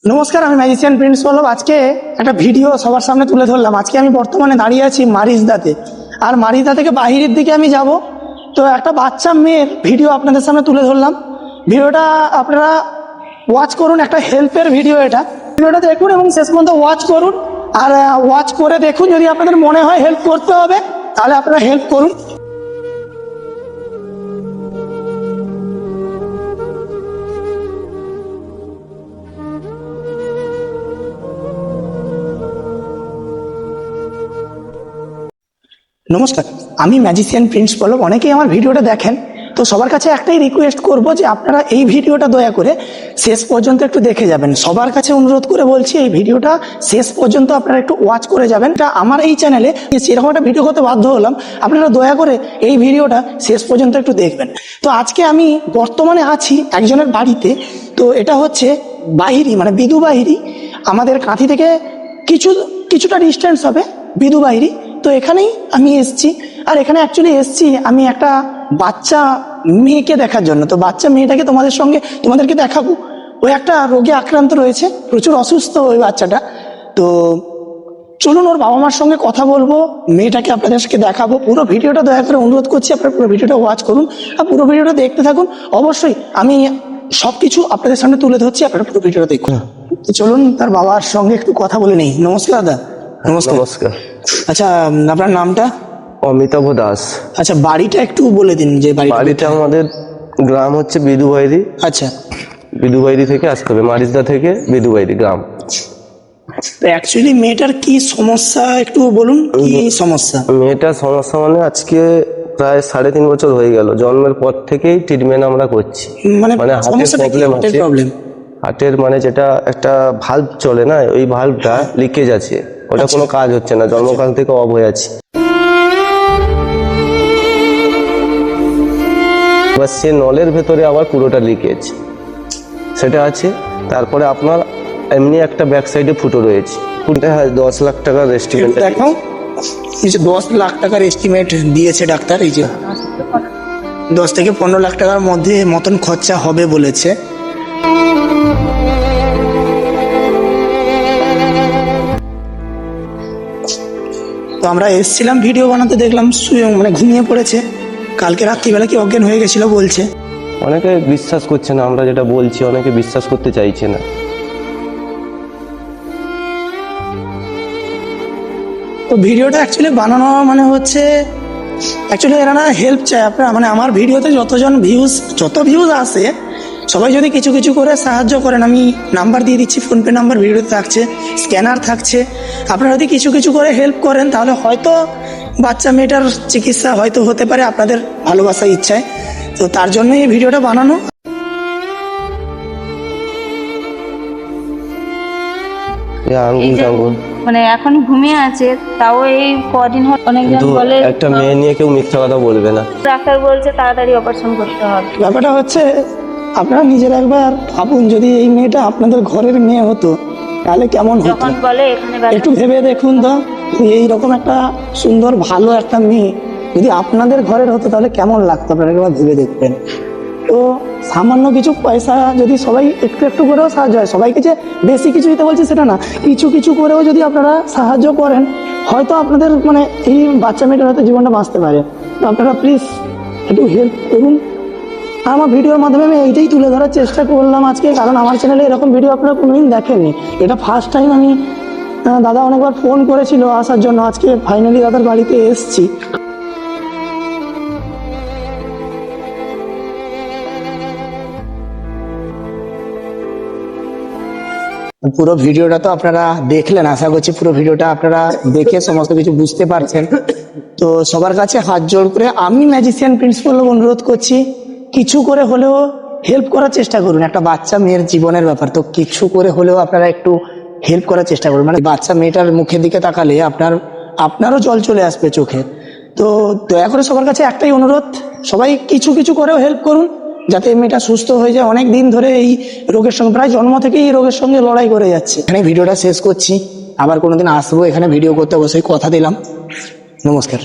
নমস্কার, আমি magician Prince পল্লব। আজকে একটা ভিডিও সবার সামনে তুলে ধরলাম। আজকে আমি বর্তমানে দাঁড়িয়ে আছি মারিজদাতে, আর মারিজদা থেকে বাহিরের দিকে আমি যাব। তো একটা বাচ্চা মেয়ের ভিডিও আপনাদের সামনে তুলে ধরলাম। ভিডিওটা আপনারা ওয়াচ করুন, একটা হেল্পের ভিডিও। ভিডিওটা দেখুন এবং শেষ পর্যন্ত ওয়াচ করুন। আর ওয়াচ করে দেখুন, যদি আপনাদের মনে হয় হেল্প করতে হবে তাহলে আপনারা হেল্প করুন। নমস্কার, আমি ম্যাজিশিয়ান প্রিন্স পল্লব। অনেকেই আমার ভিডিওটা দেখেন, তো সবার কাছে একটাই রিকোয়েস্ট করব যে আপনারা এই ভিডিওটা দয়া করে শেষ পর্যন্ত একটু দেখে যাবেন। সবার কাছে অনুরোধ করে বলছি, এই ভিডিওটা শেষ পর্যন্ত আপনারা একটু ওয়াচ করে যাবেন। এটা আমার এই চ্যানেলে সেরকম একটা ভিডিও করতে বাধ্য হলাম, আপনারা দয়া করে এই ভিডিওটা শেষ পর্যন্ত একটু দেখবেন। তো আজকে আমি বর্তমানে আছি একজনের বাড়িতে। তো এটা হচ্ছে বাহিরি, মানে বিদু বাহিরি। আমাদের কাঁথি থেকে কিছুটা ডিস্টেন্স হবে বিদু বাহিরি। তো এখানেই আমি এসছি, আর এখানে অ্যাকচুয়ালি এসছি আমি একটা বাচ্চা মেয়েকে দেখার জন্য। তো বাচ্চা মেয়েটাকে তোমাদেরকে দেখাবো। ওই একটা রোগে আক্রান্ত রয়েছে, প্রচুর অসুস্থ ওই বাচ্চাটা। তো চলুন ওর বাবা মার সঙ্গে কথা বলবো, মেয়েটাকে আপনাদেরকে দেখাবো। পুরো ভিডিওটা দয়া করে অনুরোধ করছি আপনারা পুরো ভিডিওটা ওয়াচ করুন, আর পুরো ভিডিওটা দেখতে থাকুন। অবশ্যই আমি সবকিছু আপনাদের সামনে তুলে ধরছি, আপনারা পুরো ভিডিওটা দেখুন। তো চলুন তার বাবার সঙ্গে একটু কথা বলে নেই। নমস্কার দাদা। নমস্কার। আচ্ছা, আপনার নামটা? অমিতাভ দাস। আচ্ছা, বাড়িটা একটু বলে দিন যে বাড়িটা আমাদের গ্রাম হচ্ছে বিদুবাইরি। আচ্ছা, বিদুবাইরি থেকে আসতে হবে, মারিজদা থেকে বিদুবাইরি গ্রাম। তো অ্যাকচুয়ালি মেয়েটার কি সমস্যা একটু বলুন, কি সমস্যা? মেয়েটার সমস্যা মানে আজকে প্রায় 3.5 বছর হয়ে গেল, জন্মের পর থেকেই ট্রিটমেন্ট আমরা করছি। মানে হার্টের প্রবলেম আছে। হার্টের মানে যেটা একটা ভাল্ব চলে না, ওই ভাল্বটা লিকেজ আছে, ওটা কোনো কাজ হচ্ছে না, জন্মকাল থেকে অফ হয়ে আছে। এবার সে নলের ভেতরে আবার পুরোটা লিকেজ সেটা আছে। তারপরে আপনার এমনি একটা ব্যাক সাইডে ফুটো রয়েছে। 10 লাখ টাকার এস্টিমেট। দেখো, এই যে 10 লাখ টাকার এস্টিমেট দিয়েছে ডাক্তার। এই যে 10 থেকে 15 লাখ টাকার মধ্যে মতন খরচা হবে বলেছে। তো আমরা এসেছিলাম ভিডিও বানাতে, দেখলাম মানে ঘুমিয়ে পড়েছে। কালকে রাত্রিবেলা কি অজ্ঞান হয়ে গেছিল বলছে। অনেকে বিশ্বাস করছে না আমরা যেটা বলছি, অনেকে বিশ্বাস করতে চাইছে না। তো ভিডিওটা অ্যাকচুয়ালি বানানো মানে হচ্ছে অ্যাকচুয়ালি এরা হেল্প চায় আপনারা। মানে আমার ভিডিওতে যত ভিউজ আসে, সবাই যদি কিছু কিছু করে সাহায্য করেন, আমি নাম্বার দিয়ে দিচ্ছি, ফোনপে নাম্বার ভিডিওতে থাকছে, স্ক্যানার থাকছে। আপনারা যদি কিছু কিছু করে হেল্প করেন তাহলে হয়তো বাচ্চা মেয়েটার চিকিৎসা হয়তো হতে পারে আপনাদের ভালোবাসা ইচ্ছায়। তো তার জন্যই এই ভিডিওটা বানানো। মানে এখন ঘুমিয়ে আছে, তাও এই কদিন অনেকজন বলে একটা মেয়ে নিয়ে কেউ মিথ্যা কথা বলবে না। ডাক্তার বলছে তাড়াতাড়ি অপারেশন করতে হবে। ব্যাপারটা হচ্ছে আপনারা নিজের একবার ভাবুন, যদি এই মেয়েটা আপনাদের ঘরের মেয়ে হতো তাহলে কেমন হতো। যখন বলে এখানে একটু ভেবে দেখুন তো, এইরকম একটা সুন্দর ভালো একটা মেয়ে যদি আপনাদের ঘরের হতো তাহলে কেমন লাগতো, আপনারা একবার ভেবে দেখবেন। তো সামান্য কিছু পয়সা যদি সবাই একটু একটু করেও সাহায্য হয়, সবাইকে যে বেশি কিছু দিতে বলছি সেটা না, কিছু কিছু করেও যদি আপনারা সাহায্য করেন, হয়তো আপনাদের মানে এই বাচ্চা মেয়েটার হয়তো জীবনটা বাঁচতে পারে। তো আপনারা প্লিজ একটু হেল্প করুন। আমার ভিডিওর মাধ্যমে আমি এইটাই তুলে ধরার চেষ্টা করলাম আজকে, কারণ আমার চ্যানেলে এরকম ভিডিও আপনারা কোনোদিন দেখেননি। এটা ফার্স্ট টাইম। আমি দাদা অনেকবার ফোন করেছিল আসার জন্য, আজকে ফাইনালি দাদার বাড়িতে এসছি। পুরো ভিডিওটা তো আপনারা দেখলেন, আশা করছি পুরো ভিডিওটা আপনারা দেখে সমস্ত কিছু বুঝতে পারছেন। তো সবার কাছে হাত জোড় করে আমি ম্যাজিশিয়ান প্রিন্স পল্লব অনুরোধ করছি, কিছু করে হলেও হেল্প করার চেষ্টা করুন। একটা বাচ্চা মেয়ের জীবনের ব্যাপার, তো কিছু করে হলেও আপনারা একটু হেল্প করার চেষ্টা করুন। মানে বাচ্চা মেয়েটার মুখের দিকে তাকালে আপনারও জল চলে আসবে চোখে। তো দয়া করে সবার কাছে একটাই অনুরোধ, সবাই কিছু কিছু করেও হেল্প করুন যাতে মেয়েটা সুস্থ হয়ে যায়। অনেক দিন ধরে এই রোগের সঙ্গে, প্রায় জন্ম থেকেই এই রোগের সঙ্গে লড়াই করে যাচ্ছে। এখানে ভিডিওটা শেষ করছি, আবার কোনোদিন আসবো এখানে ভিডিও করতে, অবশ্যই কথা দিলাম। নমস্কার।